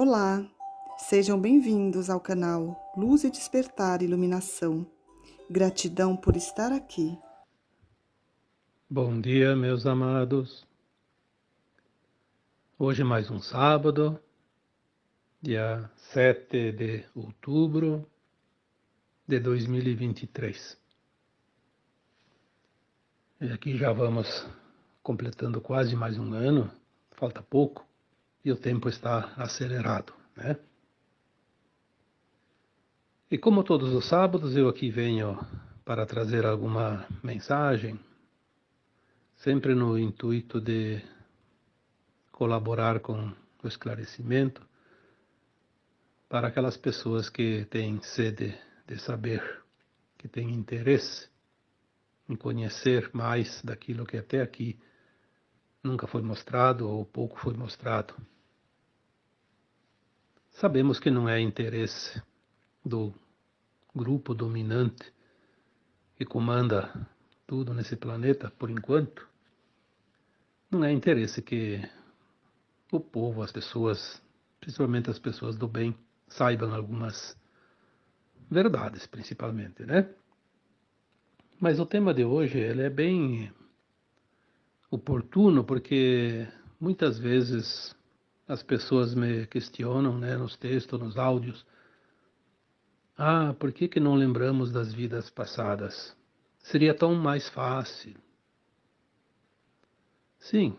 Olá, sejam bem-vindos ao canal Luz e Despertar Iluminação. Gratidão por estar aqui. Bom dia, meus amados. Hoje mais um sábado, dia 7 de outubro de 2023. E aqui já vamos completando quase mais um ano, falta pouco, e o tempo está acelerado, né? E como todos os sábados, eu aqui venho para trazer alguma mensagem, sempre no intuito de colaborar com o esclarecimento para aquelas pessoas que têm sede de saber, que têm interesse em conhecer mais daquilo que até aqui nunca foi mostrado ou pouco foi mostrado. Sabemos que não é interesse do grupo dominante que comanda tudo nesse planeta, por enquanto. Não é interesse que o povo, as pessoas, principalmente as pessoas do bem, saibam algumas verdades, principalmente, né? Mas o tema de hoje ele é bem oportuno porque muitas vezes as pessoas me questionam, né, nos textos, nos áudios, por que não lembramos das vidas passadas? Seria tão mais fácil. Sim,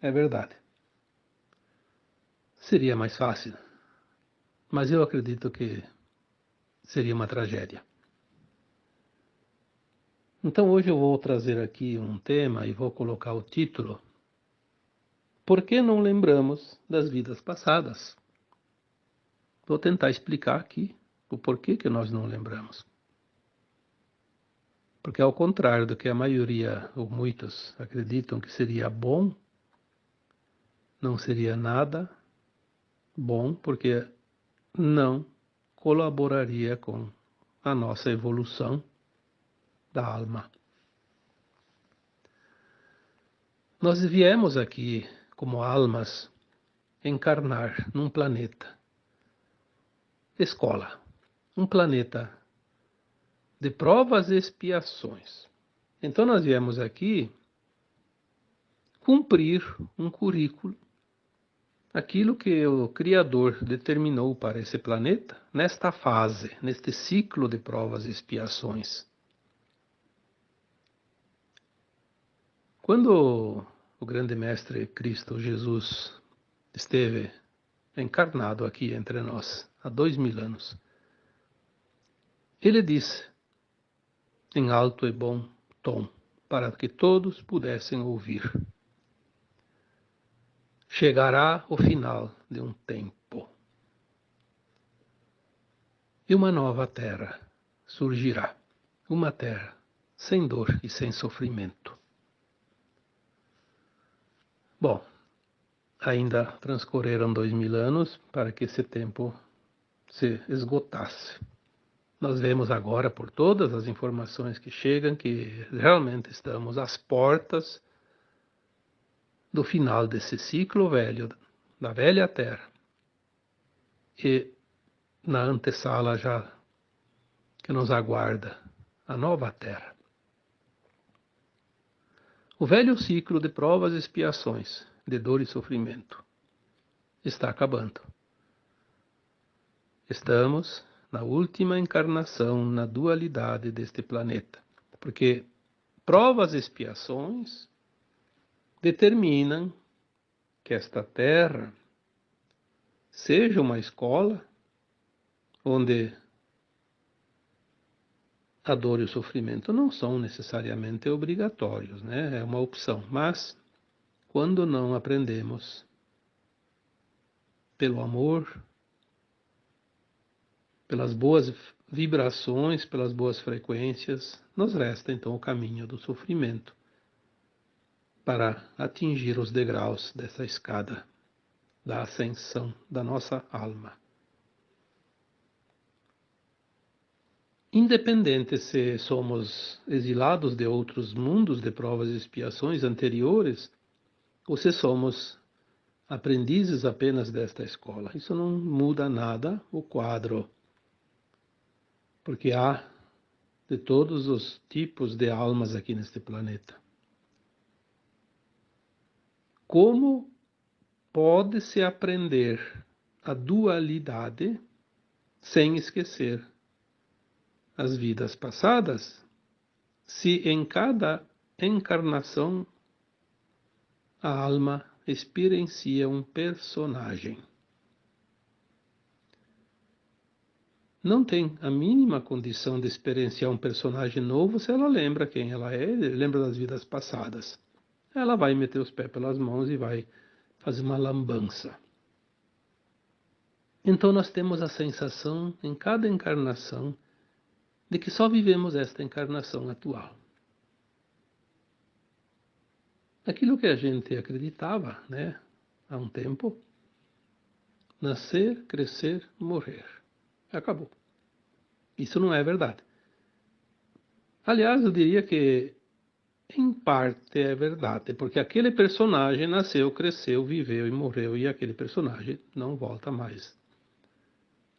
é verdade. Seria mais fácil, mas eu acredito que seria uma tragédia. Então hoje eu vou trazer aqui um tema e vou colocar o título: Por que não lembramos das vidas passadas? Vou tentar explicar aqui o porquê que nós não lembramos. Porque ao contrário do que a maioria ou muitos acreditam que seria bom, não seria nada bom, porque não colaboraria com a nossa evolução da alma. Nós viemos aqui como almas encarnar num planeta escola, um planeta de provas e expiações. Então nós viemos aqui cumprir um currículo, aquilo que o Criador determinou para esse planeta, nesta fase, neste ciclo de provas e expiações. Quando o grande mestre Cristo Jesus esteve encarnado aqui entre nós, há 2000 anos, ele disse, em alto e bom tom, para que todos pudessem ouvir: chegará o final de um tempo, e uma nova terra surgirá, uma terra sem dor e sem sofrimento. Bom, ainda transcorreram 2000 anos para que esse tempo se esgotasse. Nós vemos agora, por todas as informações que chegam, que realmente estamos às portas do final desse ciclo velho, da velha Terra, e na antessala já que nos aguarda a nova Terra. O velho ciclo de provas e expiações, de dor e sofrimento, está acabando. Estamos na última encarnação na dualidade deste planeta, porque provas e expiações determinam que esta Terra seja uma escola onde a dor e o sofrimento não são necessariamente obrigatórios, né? É uma opção. Mas, quando não aprendemos pelo amor, pelas boas vibrações, pelas boas frequências, nos resta então o caminho do sofrimento para atingir os degraus dessa escada da ascensão da nossa alma. Independente se somos exilados de outros mundos de provas e expiações anteriores, ou se somos aprendizes apenas desta escola. Isso não muda nada o quadro, porque há de todos os tipos de almas aqui neste planeta. Como pode-se aprender a dualidade sem esquecer as vidas passadas, se em cada encarnação a alma experiencia um personagem? Não tem a mínima condição de experienciar um personagem novo se ela lembra quem ela é, lembra das vidas passadas. Ela vai meter os pés pelas mãos e vai fazer uma lambança. Então nós temos a sensação, em cada encarnação, de que só vivemos esta encarnação atual. Aquilo que a gente acreditava, né, há um tempo, nascer, crescer, morrer. Acabou. Isso não é verdade. Aliás, eu diria que em parte é verdade, porque aquele personagem nasceu, cresceu, viveu e morreu, e aquele personagem não volta mais.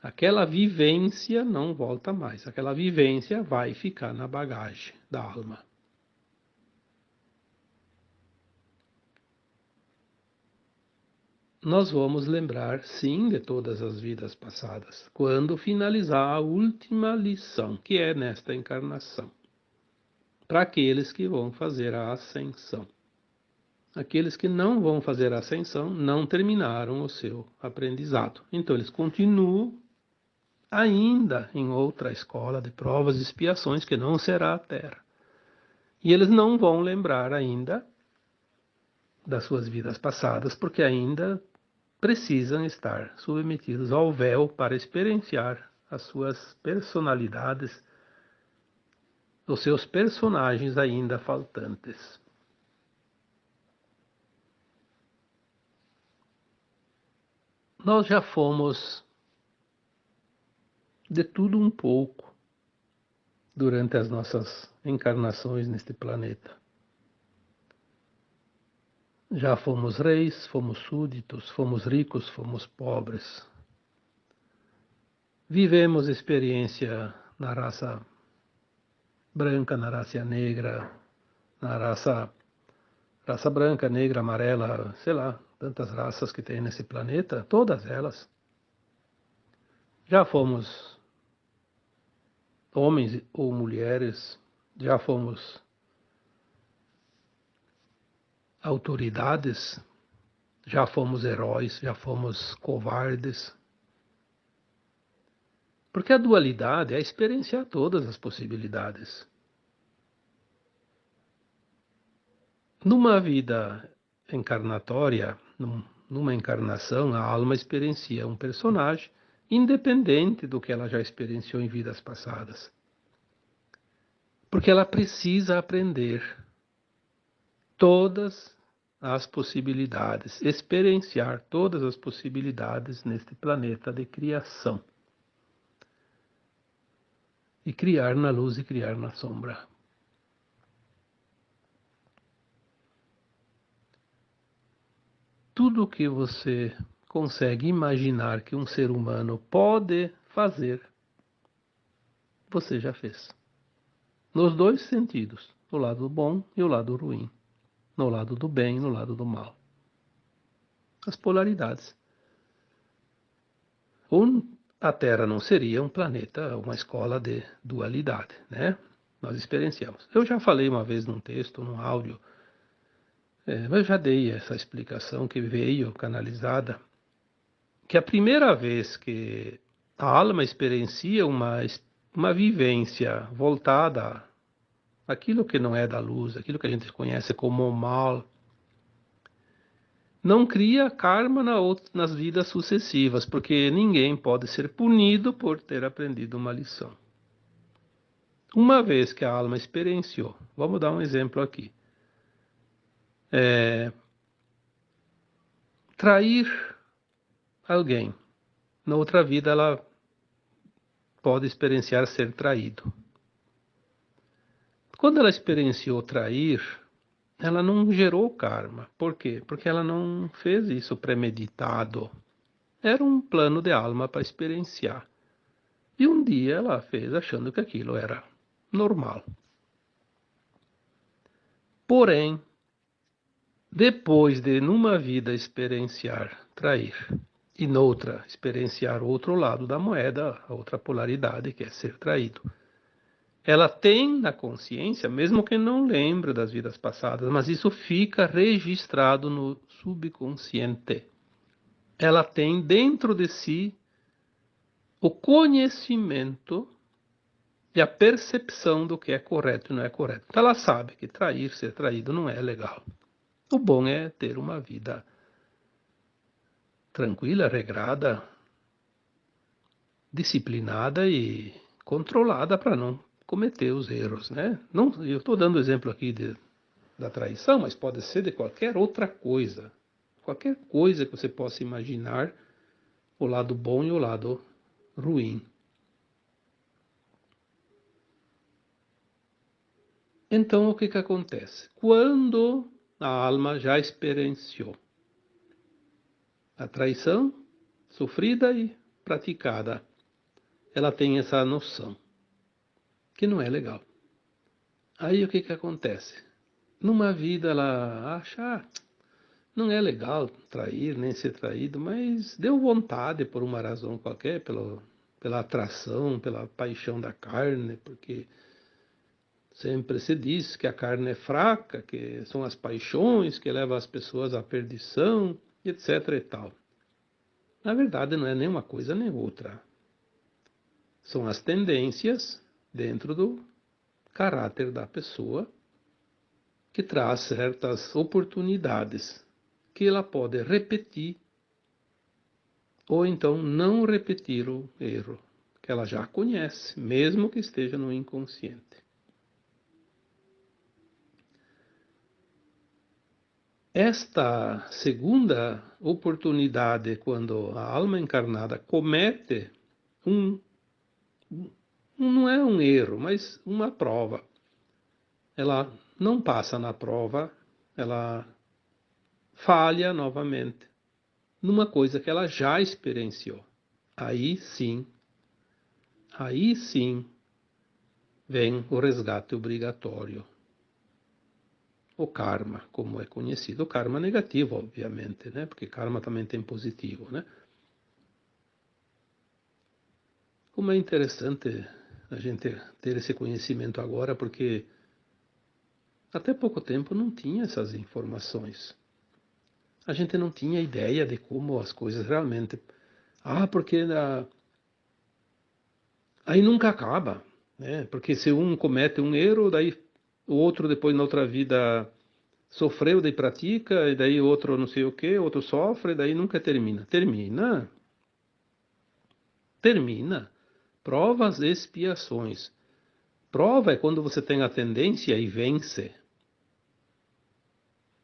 Aquela vivência não volta mais. Aquela vivência vai ficar na bagagem da alma. Nós vamos lembrar, sim, de todas as vidas passadas, quando finalizar a última lição, que é nesta encarnação, para aqueles que vão fazer a ascensão. Aqueles que não vão fazer a ascensão não terminaram o seu aprendizado. Então, eles continuam ainda em outra escola de provas e expiações, que não será a Terra. E eles não vão lembrar ainda das suas vidas passadas, porque ainda precisam estar submetidos ao véu para experienciar as suas personalidades, os seus personagens ainda faltantes. Nós já fomos de tudo um pouco durante as nossas encarnações neste planeta. Já fomos reis, fomos súditos, fomos ricos, fomos pobres. Vivemos experiência na raça branca, na raça negra, na raça branca, negra, amarela, sei lá, tantas raças que tem nesse planeta, todas elas. Já fomos homens ou mulheres, já fomos autoridades, já fomos heróis, já fomos covardes. Porque a dualidade é experienciar todas as possibilidades. Numa vida encarnatória, numa encarnação, a alma experiencia um personagem independente do que ela já experienciou em vidas passadas. Porque ela precisa aprender todas as possibilidades, experienciar todas as possibilidades neste planeta de criação. E criar na luz e criar na sombra. Tudo o que você consegue imaginar que um ser humano pode fazer, você já fez. Nos dois sentidos, o lado bom e o lado ruim. No lado do bem e no lado do mal. As polaridades. A Terra não seria um planeta, uma escola de dualidade, né? Nós experienciamos. Eu já falei uma vez num texto, num áudio, eu já dei essa explicação que veio canalizada, que a primeira vez que a alma experiencia uma vivência voltada àquilo que não é da luz, aquilo que a gente conhece como o mal, não cria karma nas vidas sucessivas, porque ninguém pode ser punido por ter aprendido uma lição. Uma vez que a alma experienciou, vamos dar um exemplo aqui. Trair alguém. Na outra vida ela pode experienciar ser traído. Quando ela experienciou trair, ela não gerou karma. Por quê? Porque ela não fez isso premeditado. Era um plano de alma para experienciar. E um dia ela fez achando que aquilo era normal. Porém, depois de numa vida experienciar trair e noutra experienciar o outro lado da moeda, a outra polaridade que é ser traído, ela tem na consciência, mesmo que não lembre das vidas passadas, mas isso fica registrado no subconsciente. Ela tem dentro de si o conhecimento e a percepção do que é correto e não é correto. Então ela sabe que trair, ser traído não é legal. O bom é ter uma vida tranquila, regrada, disciplinada e controlada para não cometer os erros, né? Não, eu estou dando exemplo aqui da traição, mas pode ser de qualquer outra coisa. Qualquer coisa que você possa imaginar, o lado bom e o lado ruim. Então, o que acontece? Quando a alma já experienciou a traição sofrida e praticada, ela tem essa noção, que não é legal. Aí o que acontece? Numa vida ela acha, não é legal trair, nem ser traído, mas deu vontade por uma razão qualquer, pela atração, pela paixão da carne, porque sempre se diz que a carne é fraca, que são as paixões que levam as pessoas à perdição, etc e tal. Na verdade, não é nem uma coisa nem outra. São as tendências dentro do caráter da pessoa que traz certas oportunidades que ela pode repetir ou então não repetir o erro que ela já conhece, mesmo que esteja no inconsciente. Esta segunda oportunidade, quando a alma encarnada comete não é um erro, mas uma prova. Ela não passa na prova, ela falha novamente numa coisa que ela já experienciou. Aí sim vem o resgate obrigatório. O karma, como é conhecido. O karma negativo, obviamente, né? Porque karma também tem positivo, né? Como é interessante a gente ter esse conhecimento agora, porque até pouco tempo não tinha essas informações. A gente não tinha ideia de como as coisas realmente... porque aí nunca acaba, né? Porque se um comete um erro, daí o outro depois na outra vida sofreu, daí pratica, e daí o outro não sei o que, outro sofre, e daí nunca termina. Termina. Provas e expiações. Prova é quando você tem a tendência e vence.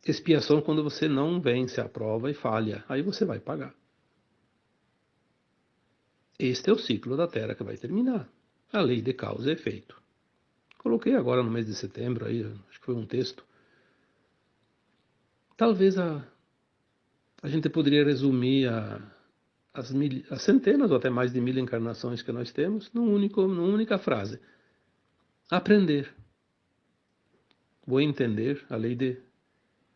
Expiação é quando você não vence a prova e falha. Aí você vai pagar. Este é o ciclo da Terra que vai terminar. A lei de causa e efeito. Coloquei agora no mês de setembro, aí, acho que foi um texto. Talvez a gente poderia resumir as centenas ou até mais de 1000 encarnações que nós temos numa única frase. Aprender. Vou entender a lei de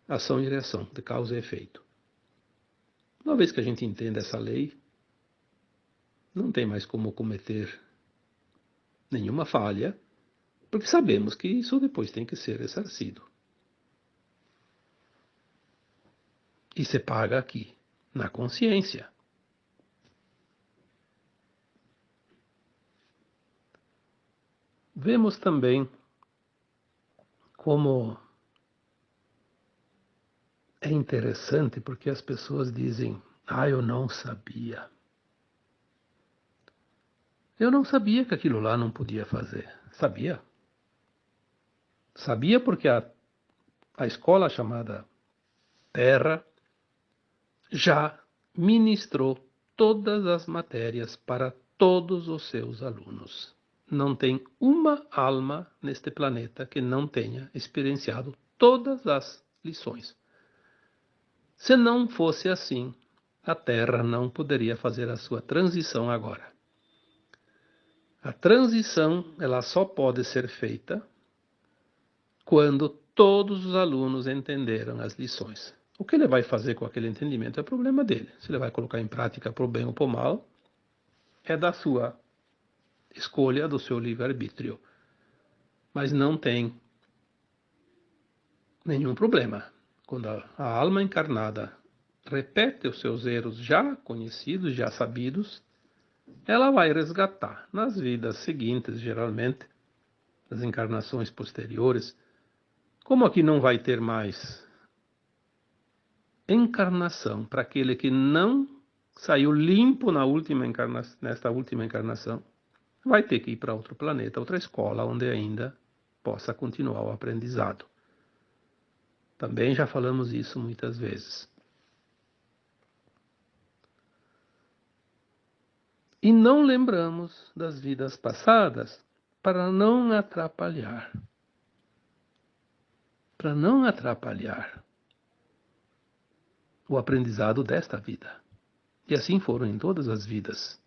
ação e reação, de causa e efeito. Uma vez que a gente entende essa lei, não tem mais como cometer nenhuma falha, porque sabemos que isso depois tem que ser ressarcido. E se paga aqui, na consciência. Vemos também como é interessante porque as pessoas dizem, eu não sabia. Eu não sabia que aquilo lá não podia fazer. Sabia. Sabia porque a escola chamada Terra já ministrou todas as matérias para todos os seus alunos. Não tem uma alma neste planeta que não tenha experienciado todas as lições. Se não fosse assim, a Terra não poderia fazer a sua transição agora. A transição, ela só pode ser feita quando todos os alunos entenderam as lições. O que ele vai fazer com aquele entendimento é problema dele. Se ele vai colocar em prática para o bem ou para o mal, é da sua escolha, do seu livre-arbítrio. Mas não tem nenhum problema. Quando a alma encarnada repete os seus erros já conhecidos, já sabidos, ela vai resgatar nas vidas seguintes, geralmente, nas encarnações posteriores. Como aqui não vai ter mais encarnação para aquele que não saiu limpo nesta última encarnação, vai ter que ir para outro planeta, outra escola, onde ainda possa continuar o aprendizado. Também já falamos isso muitas vezes. E não lembramos das vidas passadas para não atrapalhar. Para não atrapalhar o aprendizado desta vida. E assim foram em todas as vidas.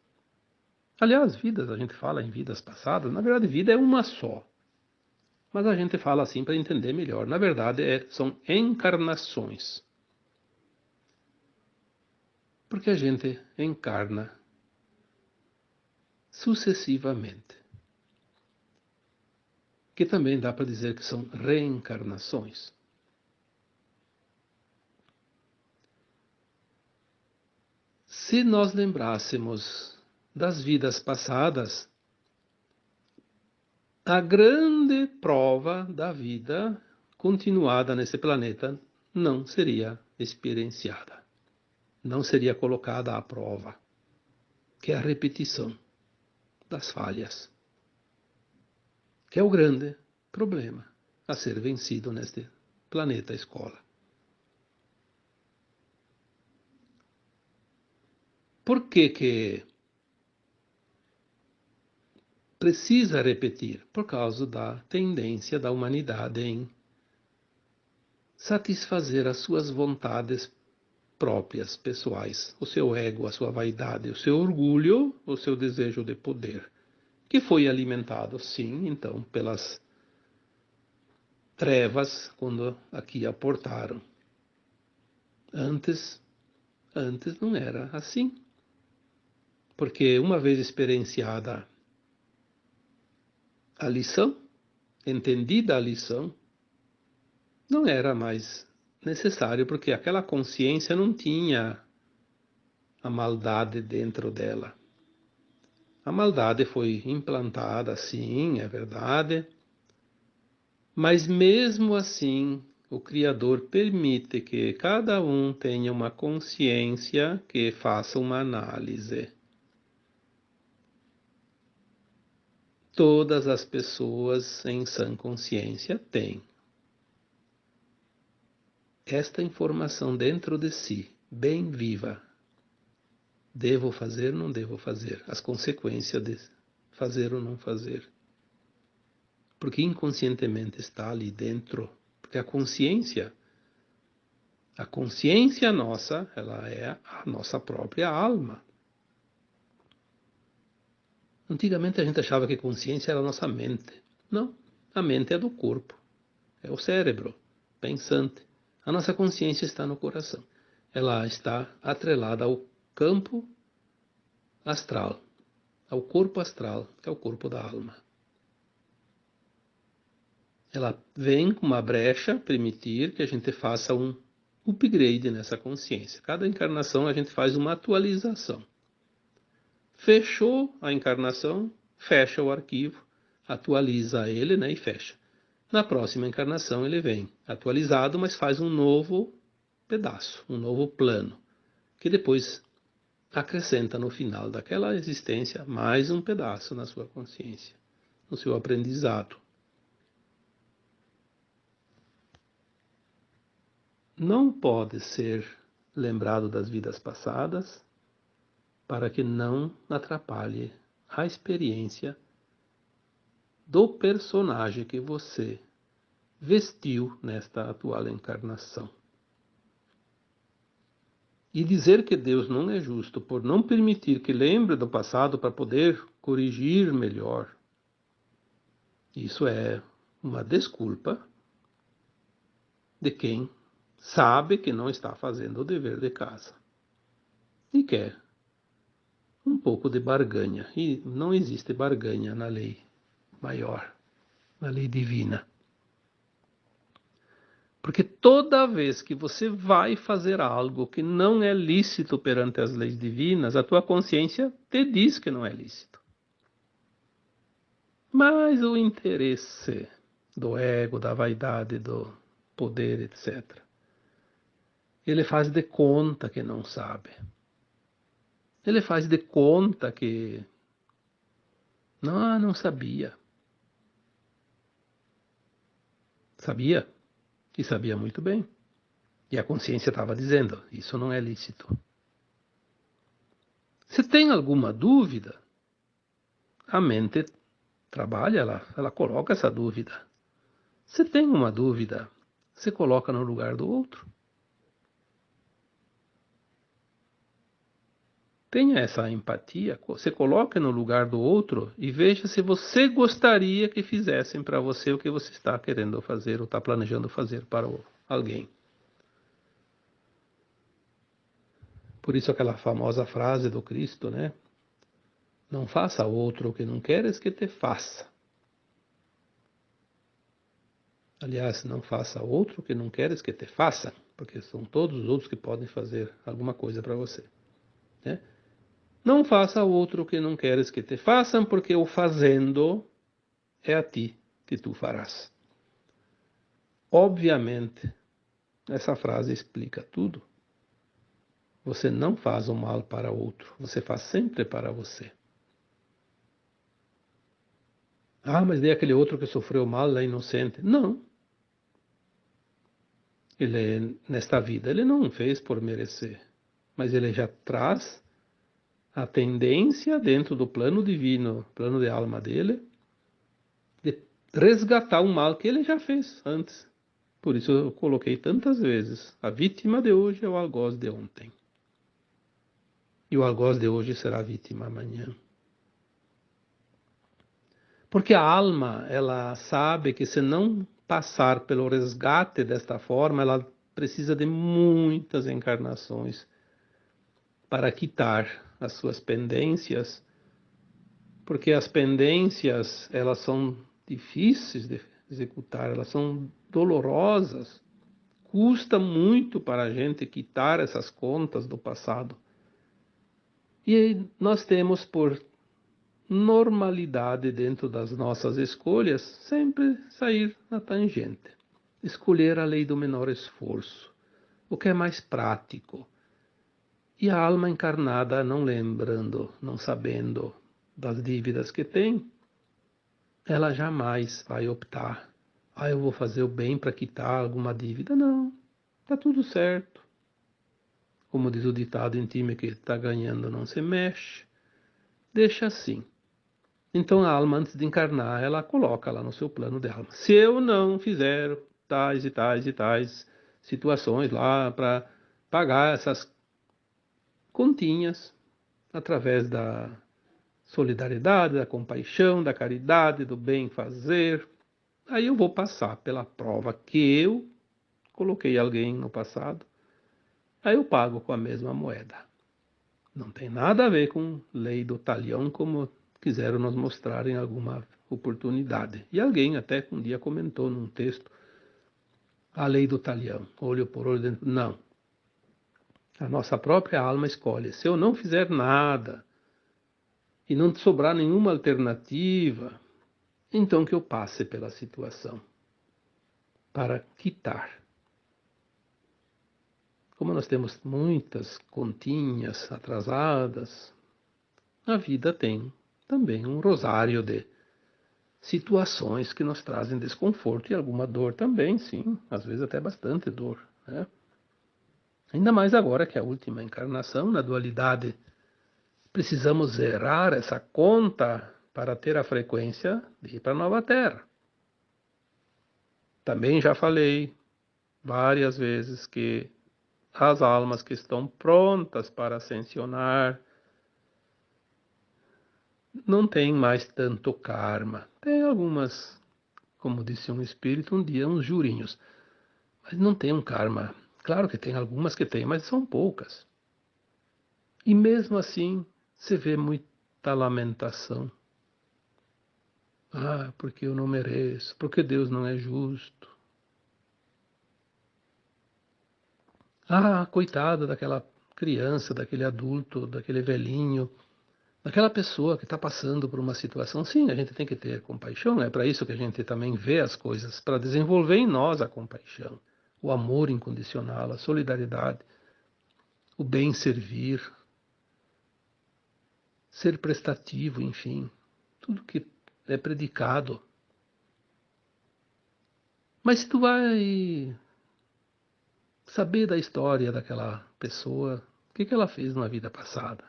Aliás, vidas, a gente fala em vidas passadas, na verdade, vida é uma só. Mas a gente fala assim para entender melhor. Na verdade, são encarnações. Porque a gente encarna sucessivamente. Que também dá para dizer que são reencarnações. Se nós lembrássemos das vidas passadas, a grande prova da vida continuada nesse planeta não seria experienciada, não seria colocada à prova, que é a repetição das falhas, que é o grande problema a ser vencido neste planeta escola. Por que precisa repetir? Por causa da tendência da humanidade em satisfazer as suas vontades próprias, pessoais, o seu ego, a sua vaidade, o seu orgulho, o seu desejo de poder, que foi alimentado, sim, então, pelas trevas quando aqui aportaram. Antes não era assim. Porque uma vez experienciada a lição, entendida a lição, não era mais necessário, porque aquela consciência não tinha a maldade dentro dela. A maldade foi implantada, sim, é verdade, mas mesmo assim o Criador permite que cada um tenha uma consciência que faça uma análise. Todas as pessoas em sã consciência têm esta informação dentro de si, bem viva. Devo fazer, não devo fazer. As consequências de fazer ou não fazer. Porque inconscientemente está ali dentro. Porque a consciência nossa, ela é a nossa própria alma. Antigamente a gente achava que consciência era a nossa mente. Não, a mente é do corpo. É o cérebro pensante. A nossa consciência está no coração. Ela está atrelada ao campo astral, ao corpo astral, que é o corpo da alma. Ela vem com uma brecha permitir que a gente faça um upgrade nessa consciência. Cada encarnação a gente faz uma atualização. Fechou a encarnação, fecha o arquivo, atualiza ele, e fecha. Na próxima encarnação ele vem atualizado, mas faz um novo pedaço, um novo plano, que depois acrescenta no final daquela existência mais um pedaço na sua consciência, no seu aprendizado. Não pode ser lembrado das vidas passadas para que não atrapalhe a experiência do personagem que você vestiu nesta atual encarnação. E dizer que Deus não é justo por não permitir que lembre do passado para poder corrigir melhor, isso é uma desculpa de quem sabe que não está fazendo o dever de casa e quer um pouco de barganha. E não existe barganha na lei maior, na lei divina. Porque toda vez que você vai fazer algo que não é lícito perante as leis divinas, a tua consciência te diz que não é lícito. Mas o interesse do ego, da vaidade, do poder, etc., ele faz de conta que não sabe. Ele faz de conta que não sabia. Sabia, e sabia muito bem. E a consciência estava dizendo, isso não é lícito. Se tem alguma dúvida, a mente trabalha, ela coloca essa dúvida. Se tem uma dúvida, se coloca no lugar do outro. Tenha essa empatia, se coloque no lugar do outro e veja se você gostaria que fizessem para você o que você está querendo fazer ou está planejando fazer para alguém. Por isso aquela famosa frase do Cristo, né? Não faça ao outro o que não queres que te faça. Aliás, não faça ao outro o que não queres que te faça, porque são todos os outros que podem fazer alguma coisa para você, né? Não faça ao outro o que não queres que te façam, porque o fazendo é a ti que tu farás. Obviamente, essa frase explica tudo. Você não faz o mal para outro, você faz sempre para você. Ah, mas daí aquele outro que sofreu mal é inocente. Não. Nesta vida, ele não fez por merecer, mas ele já traz a tendência dentro do plano divino, plano de alma dele, de resgatar o mal que ele já fez antes. Por isso eu coloquei tantas vezes, a vítima de hoje é o algoz de ontem. E o algoz de hoje será a vítima amanhã. Porque a alma, ela sabe que se não passar pelo resgate desta forma, ela precisa de muitas encarnações para quitar as suas pendências, porque as pendências, elas são difíceis de executar, elas são dolorosas, custa muito para a gente quitar essas contas do passado. E nós temos por normalidade dentro das nossas escolhas sempre sair na tangente, escolher a lei do menor esforço, o que é mais prático. E a alma encarnada, não lembrando, não sabendo das dívidas que tem, ela jamais vai optar. Eu vou fazer o bem para quitar alguma dívida. Não, está tudo certo. Como diz o ditado em time que está ganhando não se mexe. Deixa assim. Então a alma, antes de encarnar, ela coloca lá no seu plano de alma. Se eu não fizer tais e tais e tais situações lá para pagar essas continhas através da solidariedade, da compaixão, da caridade, do bem fazer, aí eu vou passar pela prova que eu coloquei alguém no passado, aí eu pago com a mesma moeda. Não tem nada a ver com lei do talião, como quiseram nos mostrar em alguma oportunidade. E alguém até um dia comentou num texto, a lei do talião, olho por olho, não. A nossa própria alma escolhe. Se eu não fizer nada e não sobrar nenhuma alternativa, então que eu passe pela situação para quitar. Como nós temos muitas continhas atrasadas, a vida tem também um rosário de situações que nos trazem desconforto e alguma dor também, sim, às vezes até bastante dor, né? Ainda mais agora que é a última encarnação, na dualidade, precisamos zerar essa conta para ter a frequência de ir para a nova Terra. Também já falei várias vezes que as almas que estão prontas para ascensionar não têm mais tanto karma. Tem algumas, como disse um espírito um dia, uns jurinhos, mas não tem um karma. Claro que tem algumas que tem, mas são poucas. E mesmo assim, se vê muita lamentação. Ah, porque eu não mereço, porque Deus não é justo. Ah, coitada daquela criança, daquele adulto, daquele velhinho, daquela pessoa que está passando por uma situação. Sim, a gente tem que ter compaixão, é para isso que a gente também vê as coisas, para desenvolver em nós a compaixão, o amor incondicional, a solidariedade, o bem servir, ser prestativo, enfim, tudo que é predicado. Mas se tu vai saber da história daquela pessoa, o que ela fez na vida passada,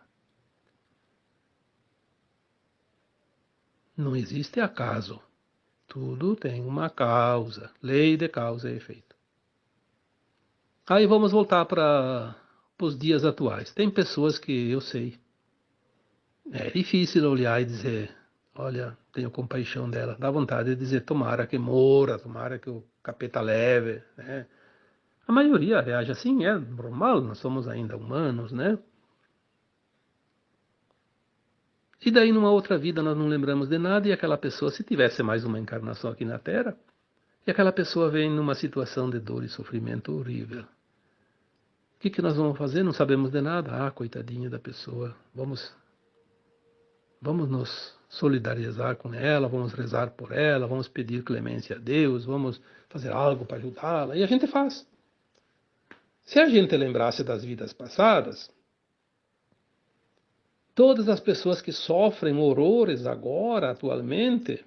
não existe acaso. Tudo tem uma causa, lei de causa e efeito. Aí vamos voltar para os dias atuais. Tem pessoas que eu sei, é difícil olhar e dizer, olha, tenho compaixão dela. Dá vontade de dizer, tomara que morra, tomara que o capeta leve, né? A maioria reage assim, é normal, nós somos ainda humanos, né? E daí numa outra vida nós não lembramos de nada e aquela pessoa, se tivesse mais uma encarnação aqui na Terra, e aquela pessoa vem numa situação de dor e sofrimento horrível. O que nós vamos fazer? Não sabemos de nada. Ah, coitadinha da pessoa. Vamos nos solidarizar com ela, vamos rezar por ela, vamos pedir clemência a Deus, vamos fazer algo para ajudá-la. E a gente faz. Se a gente lembrasse das vidas passadas, todas as pessoas que sofrem horrores agora, atualmente,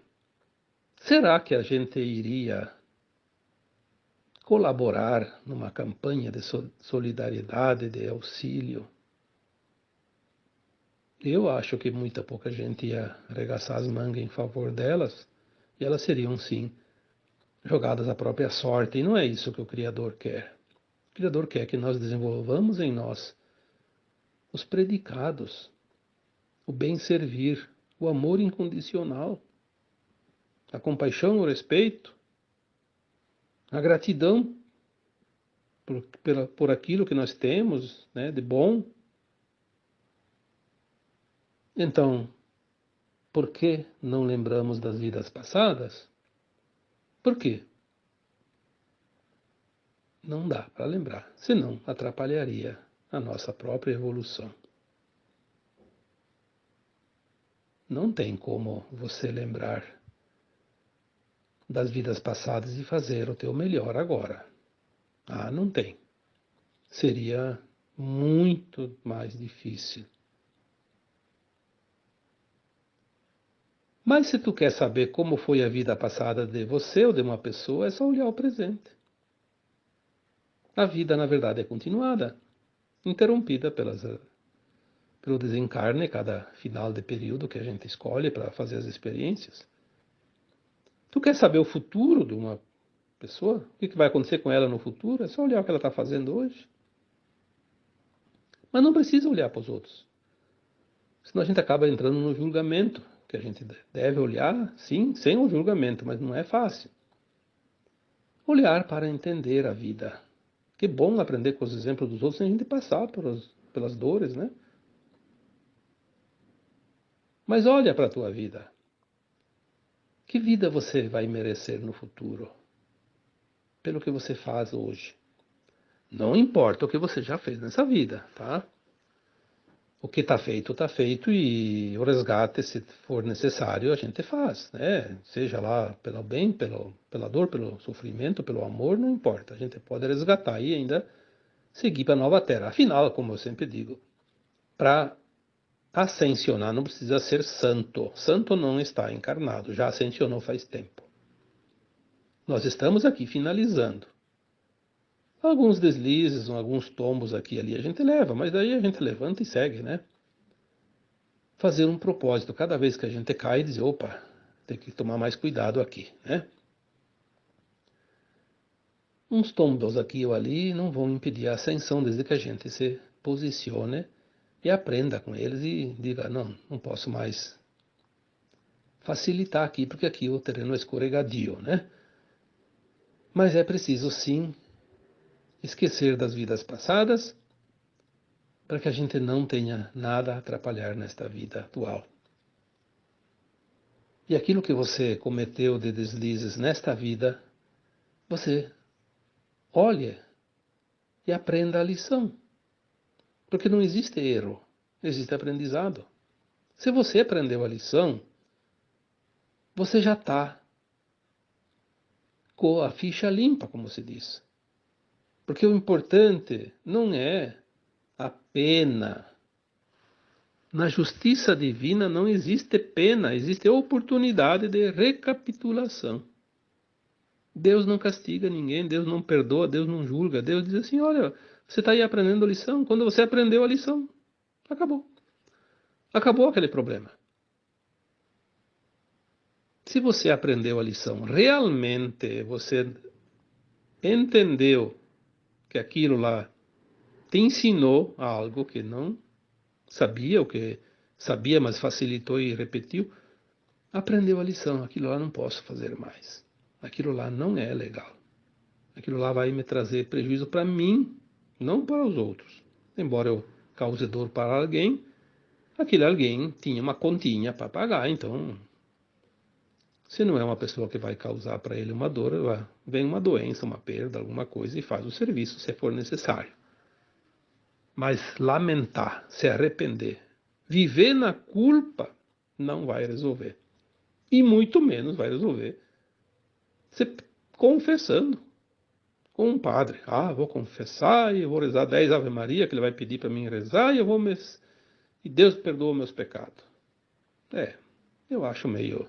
será que a gente iria colaborar numa campanha de solidariedade, de auxílio? Eu acho que muita pouca gente ia arregaçar as mangas em favor delas e elas seriam, sim, jogadas à própria sorte. E não é isso que o Criador quer. O Criador quer que nós desenvolvamos em nós os predicados, o bem servir, o amor incondicional, a compaixão, o respeito, a gratidão por aquilo que nós temos, né, de bom. Então, por que não lembramos das vidas passadas? Por quê? Não dá para lembrar, senão atrapalharia a nossa própria evolução. Não tem como você lembrar das vidas passadas e fazer o teu melhor agora. Ah, não tem. Seria muito mais difícil. Mas se tu quer saber como foi a vida passada de você ou de uma pessoa, é só olhar o presente. A vida, na verdade, é continuada, interrompida pelo desencarne, cada final de período que a gente escolhe para fazer as experiências. Tu quer saber o futuro de uma pessoa? O que vai acontecer com ela no futuro? É só olhar o que ela está fazendo hoje. Mas não precisa olhar para os outros. Senão a gente acaba entrando no julgamento, que a gente deve olhar, sim, sem o julgamento, mas não é fácil. Olhar para entender a vida. Que bom aprender com os exemplos dos outros sem a gente passar pelas dores, né? Mas olha para a tua vida. Que vida você vai merecer no futuro? Pelo que você faz hoje. Não importa o que você já fez nessa vida, tá? O que está feito e o resgate, se for necessário, a gente faz, né? Seja lá pelo bem, pela dor, pelo sofrimento, pelo amor, não importa. A gente pode resgatar e ainda seguir para a nova terra. Afinal, como eu sempre digo, para ascensionar não precisa ser santo. Santo não está encarnado, já ascensionou faz tempo. Nós estamos aqui finalizando. Alguns deslizes, alguns tombos aqui e ali a gente leva, mas daí a gente levanta e segue, né? Fazer um propósito. Cada vez que a gente cai, dizer, opa, tem que tomar mais cuidado aqui, né? uns tombos aqui ou ali não vão impedir a ascensão, desde que a gente se posicione e aprenda com eles e diga, não posso mais facilitar aqui, porque aqui o terreno é escorregadio, né? Mas é preciso sim esquecer das vidas passadas para que a gente não tenha nada a atrapalhar nesta vida atual. E aquilo que você cometeu de deslizes nesta vida, você olhe e aprenda a lição. Porque não existe erro, existe aprendizado. Se você aprendeu a lição, você já está com a ficha limpa, como se diz. Porque o importante não é a pena. Na justiça divina não existe pena, existe oportunidade de recapitulação. Deus não castiga ninguém, Deus não perdoa, Deus não julga. Deus diz assim, olha, você está aí aprendendo a lição. Quando você aprendeu a lição, acabou. Acabou aquele problema. Se você aprendeu a lição, realmente você entendeu que aquilo lá te ensinou algo que não sabia, o que sabia, mas facilitou e repetiu, aprendeu a lição. Aquilo lá não posso fazer mais. Aquilo lá não é legal. Aquilo lá vai me trazer prejuízo para mim, não para os outros. Embora eu cause dor para alguém, aquele alguém tinha uma continha para pagar, então, se não é uma pessoa que vai causar para ele uma dor, vem uma doença, uma perda, alguma coisa e faz o serviço se for necessário. Mas lamentar, se arrepender, viver na culpa, não vai resolver. E muito menos vai resolver se confessando com um padre. Vou confessar e vou rezar 10 Ave Maria, que ele vai pedir para mim rezar, e Deus perdoa meus pecados. Eu acho meio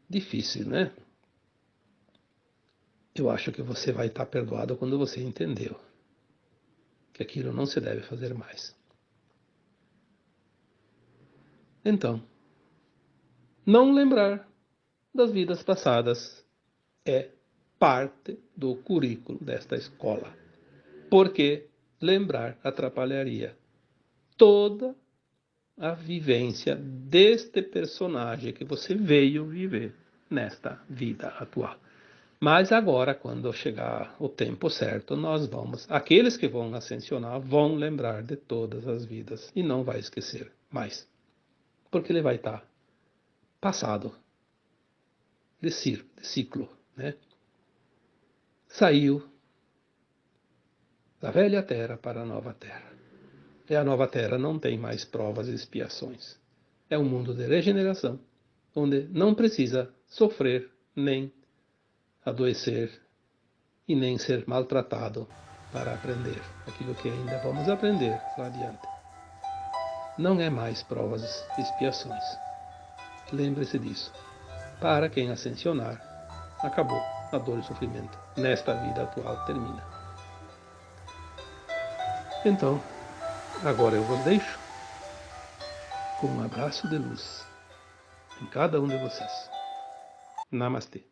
difícil, né? Eu acho que você vai estar perdoado quando você entendeu que aquilo não se deve fazer mais. Então, não lembrar das vidas passadas é parte do currículo desta escola, porque lembrar atrapalharia toda a vivência deste personagem que você veio viver nesta vida atual. Mas agora, quando chegar o tempo certo, aqueles que vão ascensionar, vão lembrar de todas as vidas e não vai esquecer mais. Porque ele vai estar passado de ciclo, né? Saiu da velha terra para a nova terra. E a nova terra não tem mais provas e expiações. É um mundo de regeneração, onde não precisa sofrer, nem adoecer e nem ser maltratado para aprender aquilo que ainda vamos aprender lá adiante. Não é mais provas e expiações. Lembre-se disso. Para quem ascensionar, acabou a dor e sofrimento. Nesta vida atual termina. Então, agora eu vos deixo com um abraço de luz em cada um de vocês. Namastê.